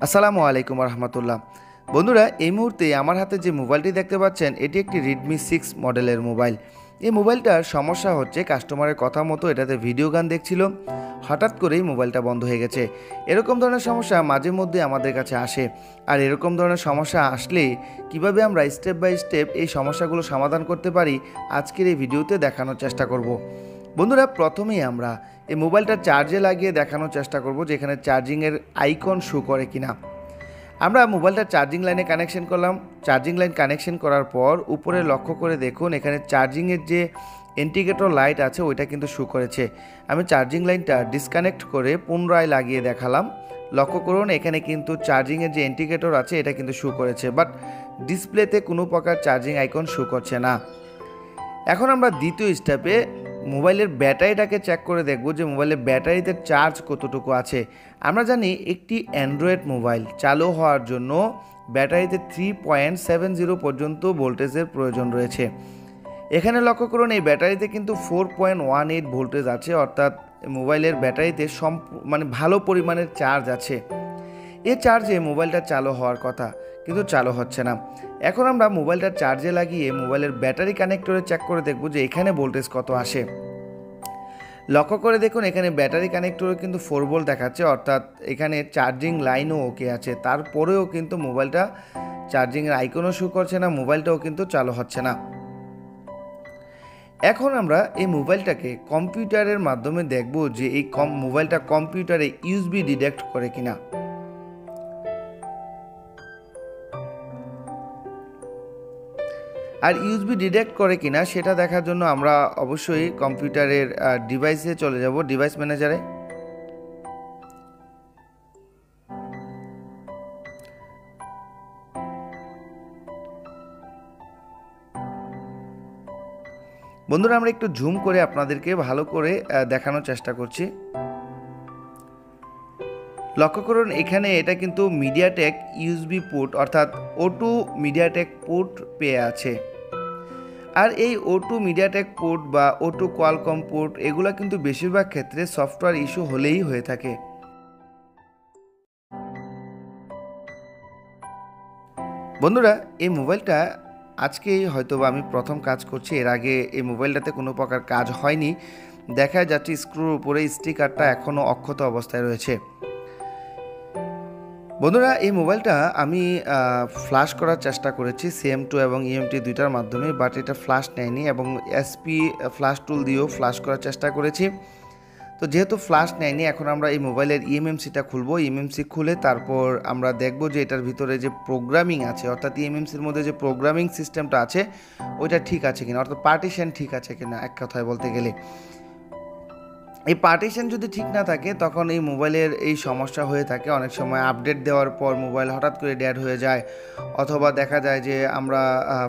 আসসালামু আলাইকুম রহমতুল্লাহ। বন্ধুরা, এই মুহূর্তে আমার হাতে যে মোবাইলটি দেখতে পাচ্ছেন এটি একটি Redmi 6 মডেলের মোবাইল। এই মোবাইলটার সমস্যা হচ্ছে কাস্টমারের কথা মতো এটাতে ভিডিও গান দেখছিল, হঠাৎ করেই মোবাইলটা বন্ধ হয়ে গেছে। এরকম ধরনের সমস্যা মাঝে মধ্যে আমাদের কাছে আসে। আর এরকম ধরনের সমস্যা আসলে কিভাবে আমরা স্টেপ বাই স্টেপ এই সমস্যাগুলো সমাধান করতে পারি আজকের এই ভিডিওতে দেখানোর চেষ্টা করব। বন্ধুরা, প্রথমেই আমরা এই মোবাইলটা চার্জে লাগিয়ে দেখানোর চেষ্টা করব যে এখানে চার্জিংয়ের আইকন শো করে কিনা। আমরা মোবাইলটা চার্জিং লাইনে কানেকশন করলাম। চার্জিং লাইন কানেকশন করার পর উপরে লক্ষ্য করে দেখুন এখানে চার্জিংয়ের যে ইন্ডিকেটর লাইট আছে ওইটা কিন্তু শো করেছে। আমি চার্জিং লাইনটা ডিসকানেক্ট করে পুনরায় লাগিয়ে দেখালাম। লক্ষ্য করুন এখানে কিন্তু চার্জিংয়ের যে ইন্ডিকেটর আছে এটা কিন্তু শো করেছে, বাট ডিসপ্লেতে কোনো প্রকার চার্জিং আইকন শো করছে না। এখন আমরা দ্বিতীয় স্টেপে মোবাইলের ব্যাটারিটাকে চেক করে দেখব যে মোবাইলের ব্যাটারিতে চার্জ কতটুকু আছে। আমরা জানি একটি অ্যান্ড্রয়েড মোবাইল চালু হওয়ার জন্য ব্যাটারিতে 3.70 পর্যন্ত ভোল্টেজের প্রয়োজন রয়েছে। এখানে লক্ষ্য করুন এই ব্যাটারিতে কিন্তু 4.18 ভোল্টেজ আছে, অর্থাৎ মোবাইলের ব্যাটারিতে ভালো পরিমাণের চার্জ আছে। এ চার্জে মোবাইলটা চালু হওয়ার কথা, কিন্তু চালু হচ্ছে না। এখন আমরা মোবাইলটা চার্জে লাগিয়ে মোবাইলের ব্যাটারি কানেক্টরে চেক করে দেখব যে এখানে ভোল্টেজ কত আসে। লক্ষ্য করে দেখুন এখানে ব্যাটারি কানেক্টরে কিন্তু 4 ভোল্ট দেখাচ্ছে, অর্থাৎ এখানে চার্জিং লাইনও ওকে আছে। তারপরেও কিন্তু মোবাইলটা চার্জিংয়ের আইকনও শো করছে না, মোবাইলটাও কিন্তু চালু হচ্ছে না। এখন আমরা এই মোবাইলটাকে কম্পিউটারের মাধ্যমে দেখব যে এই মোবাইলটা কম্পিউটারে ইউএসবি ডিটেক্ট করে কিনা। আর ইউএসবি ডিটেক্ট করে কিনা সেটা দেখার জন্য আমরা অবশ্যই কম্পিউটারের ডিভাইসে চলে যাব, ডিভাইস ম্যানেজারে। বন্ধুরা, আমরা একটু জুম করে আপনাদেরকে ভালো করে দেখানোর চেষ্টা করছি। লক্ষ্য করুন এখানে এটা কিন্তু মিডিয়াটেক ইউএসবি পোর্ট অর্থাৎ O2 মিডিয়াটেক পোর্ট পেয়ে আছে। আর এই O2 মিডিয়াটেক পোর্ট বা O2 কোয়ালকম পোর্ট এগুলো কিন্তু বেশিরভাগ ক্ষেত্রে সফটওয়্যার ইস্যু হলেই হয়ে থাকে। বন্ধুরা, এই মোবাইলটা আজকেই হয়তোবা আমি প্রথম কাজ করছি। এর আগে এই মোবাইলটাতে কোনো প্রকার কাজ হয়নি। দেখা যাচ্ছে স্ক্রুর উপরে স্টিকারটা এখনও অক্ষত অবস্থায় রয়েছে। বন্ধুরা, এই মোবাইলটা আমি ফ্ল্যাশ করার চেষ্টা করেছি CM2 এবং EMT দুইটার মাধ্যমে, বাট এটা ফ্ল্যাশ নেয়নি এবং SP ফ্ল্যাশ টুল দিয়েও ফ্ল্যাশ করার চেষ্টা করেছি। তো যেহেতু ফ্ল্যাশ নেয়নি, এখন আমরা এই মোবাইলের eMMC-টা খুলব। eMMC খুলে তারপর আমরা দেখব যে এটার ভিতরে যে প্রোগ্রামিং আছে, অর্থাৎ eMMC-র মধ্যে যে প্রোগ্রামিং সিস্টেমটা আছে ওইটা ঠিক আছে কিনা, অর্থাৎ পার্টিশন ঠিক আছে কিনা এক কথায় বলতে গেলে। এই পার্টিশন যদি ঠিক না থাকে তখন এই মোবাইলের এই সমস্যা হয়ে থাকে। অনেক সময় আপডেট দেওয়ার পর মোবাইল হঠাৎ করে ডেড হয়ে যায়, অথবা দেখা যায় যে আমরা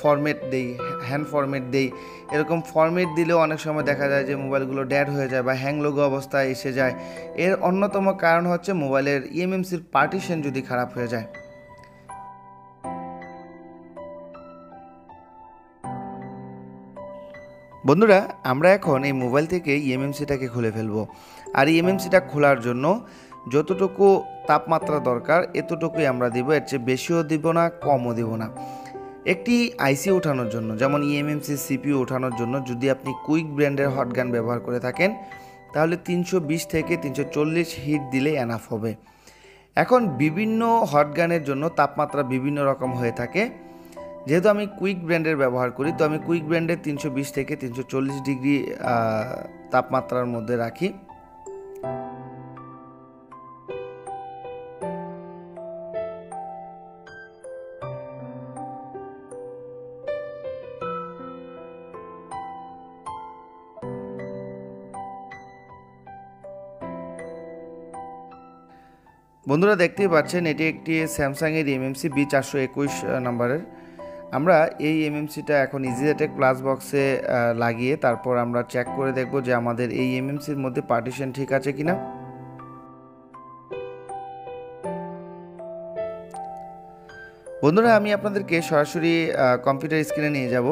ফরম্যাট দেই, হ্যান্ড ফরম্যাট দেই। এরকম ফরম্যাট দিলেও অনেক সময় দেখা যায় যে মোবাইলগুলো ডেড হয়ে যায় বা হ্যাং লোগো অবস্থায় এসে যায়। এর অন্যতম কারণ হচ্ছে মোবাইলের eMMC-র পার্টিশন যদি খারাপ হয়ে যায়। বন্ধুরা, আমরা এখন এই মোবাইল থেকে eMMC-টাকে খুলে ফেলবো। আর eMMC-টা খোলার জন্য যতটুকু তাপমাত্রা দরকার এতটুকুই আমরা দিব, এর চেয়ে বেশিও দিব না, কমও দিব না। একটি আইসি ওঠানোর জন্য, যেমন eMMC CPU ওঠানোর জন্য যদি আপনি কুইক ব্র্যান্ডের হট গান ব্যবহার করে থাকেন তাহলে 320 থেকে 340 হিট দিলে এনাফ হবে। এখন বিভিন্ন হট গানের জন্য তাপমাত্রা বিভিন্ন রকম হয়ে থাকে। যেহেতু আমি কুইক ব্র্যান্ডের ব্যবহার করি, তো আমি কুইক ব্র্যান্ডের 320 থেকে 340 ডিগ্রি তাপমাত্রার মধ্যে রাখি। বন্ধুরা, দেখতেই পাচ্ছেন এটি একটি স্যামসাংয়ের eMMC B421 নাম্বারের। আমরা এই eMMC-টা এখন ইজিটেক প্লাস বক্সে লাগিয়ে তারপর আমরা চেক করে দেখব যে আমাদের এই eMMC-র মধ্যে পার্টিশন ঠিক আছে কিনা। বন্ধুরা, আমি আপনাদেরকে সরাসরি কম্পিউটার স্ক্রিনে নিয়ে যাব।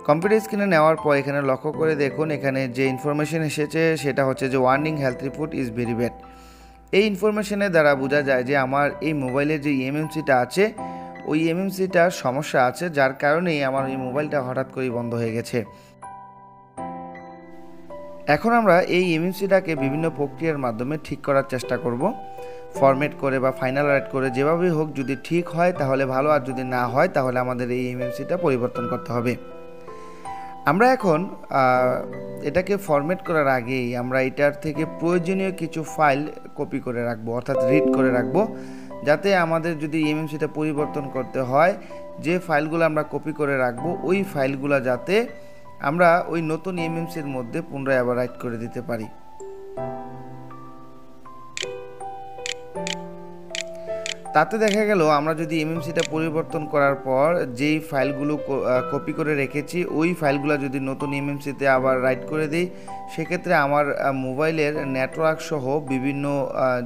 কম্পিউটার স্ক্রিনে নেওয়ার পর এখানে লক্ষ্য করে দেখুন এখানে যে ইনফরমেশন এসেছে সেটা হচ্ছে যে warning health report is very bad. এই ইনফরমেশনের দ্বারা বোঝা যায় যে আমার এই মোবাইলের যে এমএমসিটা আছে ওই এমএমসিটার সমস্যা আছে, যার কারণেই আমার এই মোবাইলটা হঠাৎ করেই বন্ধ হয়ে গেছে। এখন আমরা এই এমএমসিটাকে বিভিন্ন প্রক্রিয়ার মাধ্যমে ঠিক করার চেষ্টা করব, ফরম্যাট করে বা ফাইনাল রাইট করে, যেভাবেই হোক। যদি ঠিক হয় তাহলে ভালো, আর যদি না হয় তাহলে আমাদের এই এমএমসিটা পরিবর্তন করতে হবে। আমরা এখন এটাকে ফরম্যাট করার আগেই আমরা এটার থেকে প্রয়োজনীয় কিছু ফাইল কপি করে রাখবো, অর্থাৎ রিড করে রাখবো, যাতে আমাদের যদি এমএমসিটা পরিবর্তন করতে হয়, যে ফাইলগুলো আমরা কপি করে রাখবো ওই ফাইলগুলো যাতে আমরা ওই নতুন এমএমসির মধ্যে পুনরায় আবার রাইট করে দিতে পারি। তাতে দেখা গেল আমরা যদি এমএমসিটা পরিবর্তন করার পর যেই ফাইলগুলো কপি করে রেখেছি ওই ফাইলগুলো যদি নতুন এমএমসিতে আবার রাইট করে দিই, সেক্ষেত্রে আমার মোবাইলের নেটওয়ার্ক সহ বিভিন্ন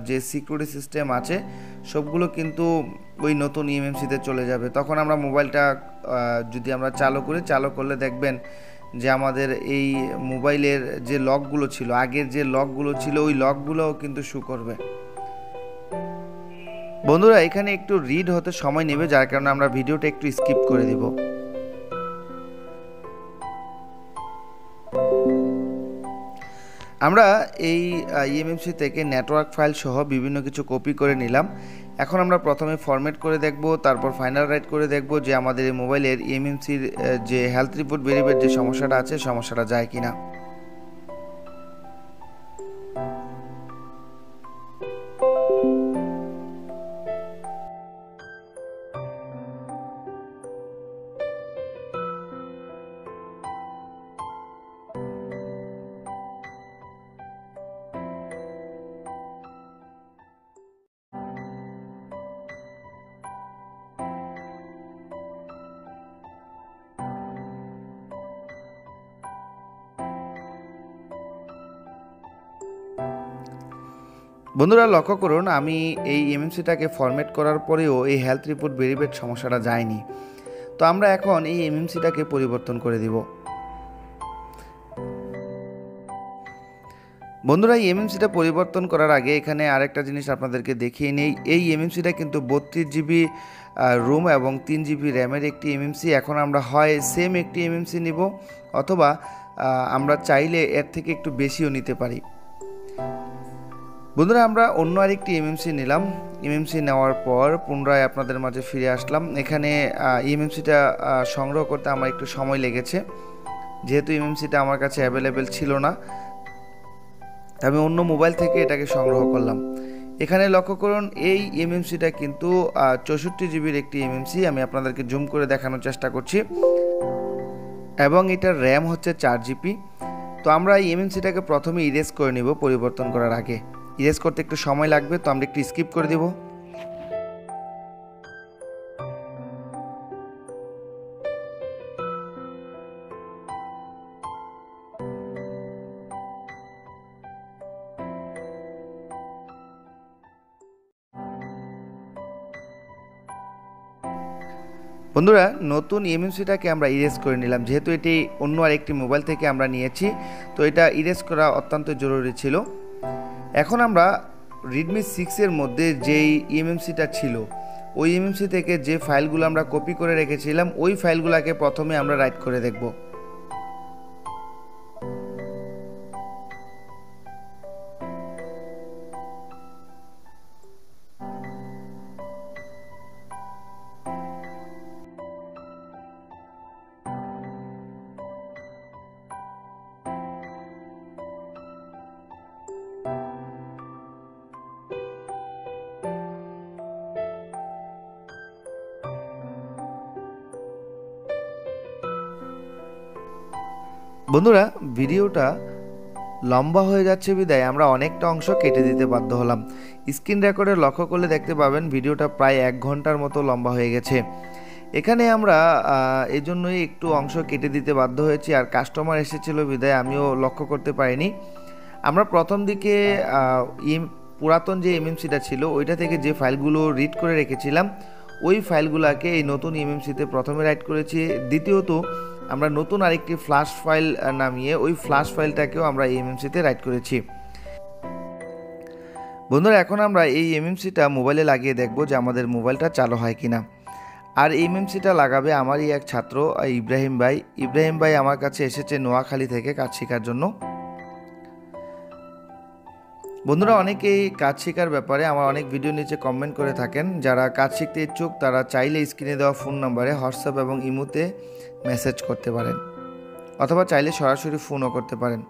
যে সিকিউরিটি সিস্টেম আছে সবগুলো কিন্তু ওই নতুন এমএমসিতে চলে যাবে। তখন আমরা মোবাইলটা যদি আমরা চালু করলে দেখবেন যে আমাদের এই মোবাইলের যে লকগুলো ছিল, আগের যে লকগুলো ছিল ওই লকগুলোও কিন্তু শো করবে। বন্ধুরা, এখানে একটু রিড হতে সময় নেবে, যার কারণে আমরা ভিডিওটা একটু স্কিপ করে দেব। আমরা এই ইএমএমসি থেকে নেটওয়ার্ক ফাইল সহ বিভিন্ন কিছু কপি করে নিলাম। এখন আমরা প্রথমে ফরম্যাট করে দেখব, তারপর ফাইনাল রাইট করে দেখব যে আমাদের এই মোবাইলের ইএমএমসির যে হেলথ রিপোর্ট ভেরিফাইড যে সমস্যাটা আছে সমস্যাটা যায় কিনা। বন্ধুরা, লক্ষ্য করুন আমি এই এমএমসিটাকে ফরম্যাট করার পরেও এই হেলথ রিপোর্ট ভেরিফাইড সমস্যাটা যায়নি। তো আমরা এখন এই এমএমসিটাকে পরিবর্তন করে দিব। বন্ধুরা, এই এমএমসিটা পরিবর্তন করার আগে এখানে আরেকটা জিনিস আপনাদেরকে দেখিয়ে নেই। এই এমএমসিটা কিন্তু 32 জিবি রোম এবং 3 জিবি র্যামের একটি এমএমসি। এখন আমরা হয় সেম একটি এমএমসি নিব, অথবা আমরা চাইলে এর থেকে একটু বেশিও নিতে পারি। বন্ধুরা, আমরা অন্য আরেকটি এমএমসি নিলাম। এমএমসি নেওয়ার পর পুনরায় আপনাদের মাঝে ফিরে আসলাম। এখানে এমএমসিটা সংগ্রহ করতে আমার একটু সময় লেগেছে, যেহেতু এমএমসিটা আমার কাছে অ্যাভেলেবেল ছিল না। আমি অন্য মোবাইল থেকে এটাকে সংগ্রহ করলাম। এখানে লক্ষ্য করুন এই এমএমসিটা কিন্তু 64 জিবির একটি এমএমসি। আমি আপনাদেরকে জুম করে দেখানোর চেষ্টা করছি, এবং এটার র্যাম হচ্ছে 4 জিবি। তো আমরা এই এমএমসিটাকে প্রথমে ইরেজ করে নিব পরিবর্তন করার আগে। ইরেজ করতে একটু সময় লাগবে, তো আমরা একটু স্কিপ করে দেব। বন্ধুরা, নতুন এমএমসিটাকে আমরা ইরেজ করে নিলাম, যেহেতু এটি অন্য আরেকটি মোবাইল থেকে আমরা নিয়েছি, তো এটা ইরেজ করা অত্যন্ত জরুরি ছিল। এখন আমরা রেডমি 6 এর মধ্যে যেই এমএমসিটা ছিল ওই এমএমসি থেকে যে ফাইলগুলো আমরা কপি করে রেখেছিলাম ওই ফাইলগুলোকে প্রথমে আমরা রাইট করে দেখব। বন্ধুরা, ভিডিওটা লম্বা হয়ে যাচ্ছে বিদায় আমরা অনেকটা অংশ কেটে দিতে বাধ্য হলাম। স্ক্রিন রেকর্ডে লক্ষ্য করলে দেখতে পাবেন ভিডিওটা প্রায় 1 ঘন্টার মতো লম্বা হয়ে গেছে। এখানে আমরা এই জন্যই একটু অংশ কেটে দিতে বাধ্য হয়েছি, আর কাস্টমার এসেছিল বিদায় আমিও লক্ষ্য করতে পারিনি। আমরা প্রথম দিকে পুরাতন যে এমএমসিটা ছিল ওইটা থেকে যে ফাইলগুলো রিড করে রেখেছিলাম ওই ফাইলগুলোকে এই নতুন এমএমসিতে প্রথমে রাইট করেছি। দ্বিতীয়ত আমরা নতুন আরেকটি ফ্ল্যাশ ফাইল নামিয়ে ওই ফ্ল্যাশ ফাইলটাকেও আমরা এমএমসিতে রাইট করেছি। বন্ধুরা এখন আমরা এই এমএমসিটা মোবাইলে লাগিয়ে দেখব যে আমাদের মোবাইলটা চালু হয় কিনা। আর এই এমএমসিটা লাগাবে আমারই এক ছাত্র ইব্রাহিম ভাই। ইব্রাহিম ভাই আমার কাছে এসেছে নোয়াখালী থেকে কাজ শেখার জন্য। বন্ধুরা অনেকেই কাজ শেখার ব্যাপারে আমার অনেক ভিডিও নিচে কমেন্ট করে থাকেন। যারা কাজ শিখতে ইচ্ছুক তারা চাইলে স্ক্রিনে দেওয়া ফোন নাম্বারে হোয়াটসঅ্যাপ এবং ইমোতে মেসেজ করতে পারেন, অথবা চাইলে সরাসরি ফোনও করতে পারেন।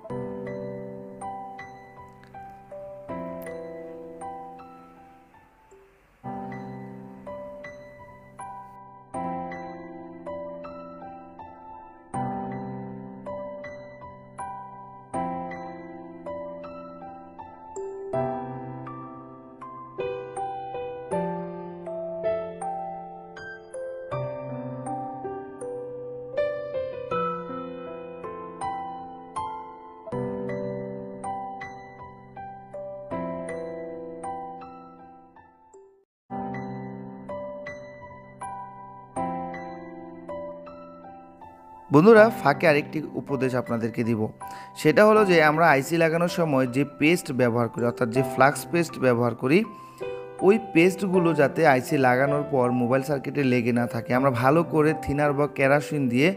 বন্ধুরা ফাঁকে আরেকটি উপদেশ আপনাদেরকে দিব, সেটা হলো যে আমরা আইসি লাগানোর সময় যে পেস্ট ব্যবহার করি, অর্থাৎ যে ফ্লাক্স পেস্ট ব্যবহার করি, ওই পেস্টগুলো যাতে আইসি লাগানোর পর মোবাইল সার্কিটে লেগে না থাকে। আমরা ভালো করে থিনার বা কেরোসিন দিয়ে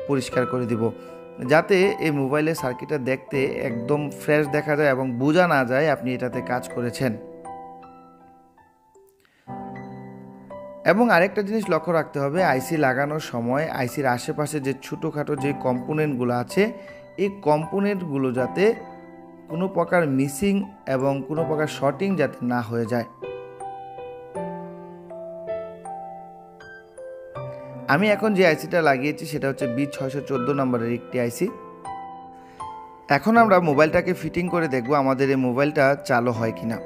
পরিষ্কার করে দিব, যাতে এই মোবাইলের সার্কিটটা দেখতে একদম ফ্রেশ দেখা যায় এবং বোঝা না যায় আপনি এটাতে কাজ করেছেন। এবং আরেকটা জিনিস লক্ষ্য রাখতে হবে, আইসি লাগানোর সময় আইসির আশেপাশে যে ছোটোখাটো যে কম্পোনেন্টগুলো আছে, এই কম্পোনেন্টগুলো যাতে কোনো প্রকার মিসিং এবং কোনো প্রকার শর্টিং যাতে না হয়ে যায়। আমি এখন যে আইসিটা লাগিয়েছি সেটা হচ্ছে BD.614 নম্বরের একটি আইসি। এখন আমরা মোবাইলটাকে ফিটিং করে দেখব আমাদের এই মোবাইলটা চালু হয় কিনা।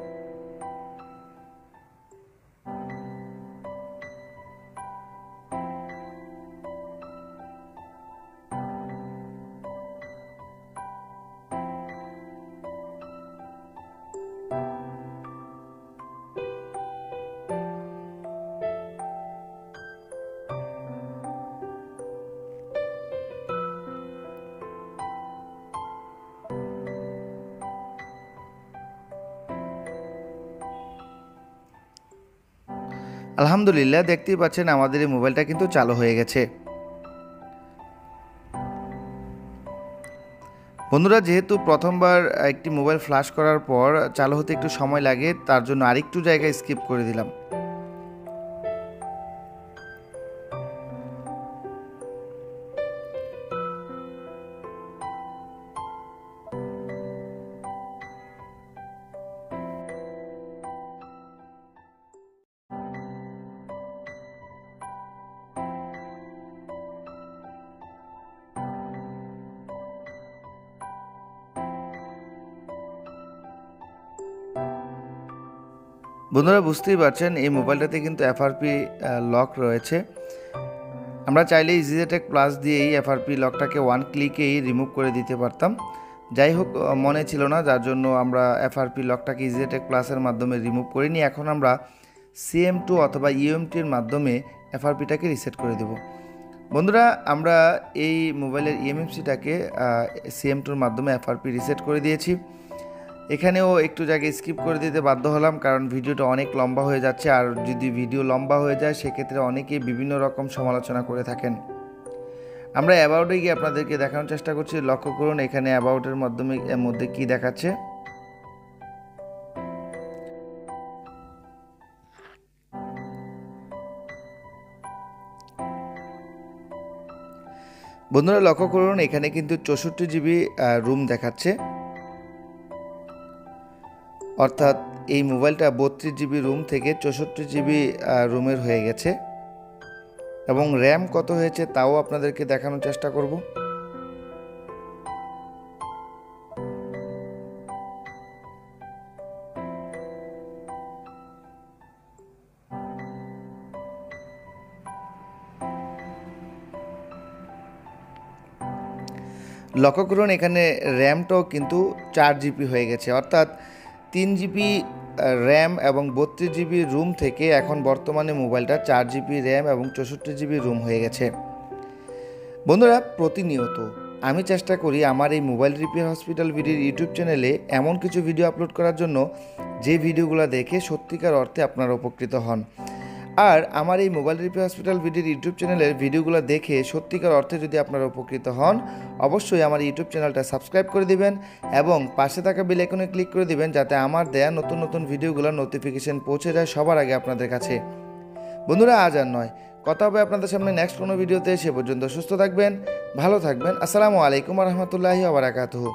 আলহামদুলিল্লাহ, দেখতেই পাচ্ছেন আমাদের এই মোবাইলটা কিন্তু চালু হয়ে গেছে। বন্ধুরা যেহেতু প্রথমবার একটি মোবাইল ফ্ল্যাশ করার পর চালু হতে একটু সময় লাগে, তার জন্য আরেকটু জায়গায় স্কিপ করে দিলাম। বন্ধুরা বুঝতেই পারছেন এই মোবাইলটাতে কিন্তু এফআরপি লক রয়েছে। আমরা চাইলে ইজিজেটেক প্লাস দিয়েই এফআরপি লকটাকে ওয়ান ক্লিকেই রিমুভ করে দিতে পারতাম। যাই হোক, মনে ছিল না, যার জন্য আমরা এফআরপি লকটাকে ইজিজেটেক প্লাসের মাধ্যমে রিমুভ করিনি। এখন আমরা CM2 অথবা UMTর মাধ্যমে এফআরপিটাকে রিসেট করে দেব। বন্ধুরা আমরা এই মোবাইলের এমএমসিটাকে CM2র মাধ্যমে এফআরপি রিসেট করে দিয়েছি। এখানেও একটু জায়গায় স্কিপ করে দিতে বাধ্য হলাম, কারণ ভিডিওটা অনেক লম্বা হয়ে যাচ্ছে। আর যদি ভিডিও লম্বা হয়ে যায় সেক্ষেত্রে অনেকেই বিভিন্ন রকম সমালোচনা করে থাকেন। আমরা অ্যাবাউটে গিয়ে আপনাদেরকে দেখানোর চেষ্টা করছি। লক্ষ্য করুন এখানে অ্যাবাউটের মধ্যে কি দেখাচ্ছে। বন্ধুরা লক্ষ্য করুন এখানে কিন্তু 64 GB রুম দেখাচ্ছে, অর্থাৎ এই মোবাইলটা 32 GB রুম থেকে 64 GB রুমের হয়ে গেছে। এবং র্যাম কত হয়েছে তাও আপনাদেরকে দেখানোর চেষ্টা করব। লক্ষ্য করুন এখানে র্যামটাও কিন্তু 4 GB হয়ে গেছে, অর্থাৎ 3 GB র্যাম এবং 32 GB রুম থেকে এখন বর্তমানে মোবাইলটা 4 GB র্যাম এবং 64 GB রুম হয়ে গেছে। বন্ধুরা প্রতিনিয়ত আমি চেষ্টা করি আমার এই মোবাইল রিপেয়ার হসপিটাল বিডির ইউটিউব চ্যানেলে এমন কিছু ভিডিও আপলোড করার জন্য যে ভিডিওগুলো দেখে সত্যিকার অর্থে আপনারা উপকৃত হন। আর আমার এই মোবাইল রিপেয়ার হসপিটাল বিডির ইউটিউব চ্যানেলের ভিডিওগুলো দেখে সত্যিকার অর্থে যদি আপনারা উপকৃত হন, অবশ্যই আমার ইউটিউব চ্যানেলটা সাবস্ক্রাইব করে দিবেন এবং পাশে থাকা বেল আইকনে ক্লিক করে দিবেন, যাতে আমার দেয়া নতুন নতুন ভিডিওগুলোর নোটিফিকেশন পৌঁছে যায় সবার আগে আপনাদের কাছে। বন্ধুরা, আজ আর নয়, কথা হবে আপনাদের সামনে নেক্সট কোনো ভিডিওতে। সে পর্যন্ত সুস্থ থাকবেন, ভালো থাকবেন। আসসালামু আলাইকুম ওয়া রাহমাতুল্লাহি ওয়া বারাকাতুহু।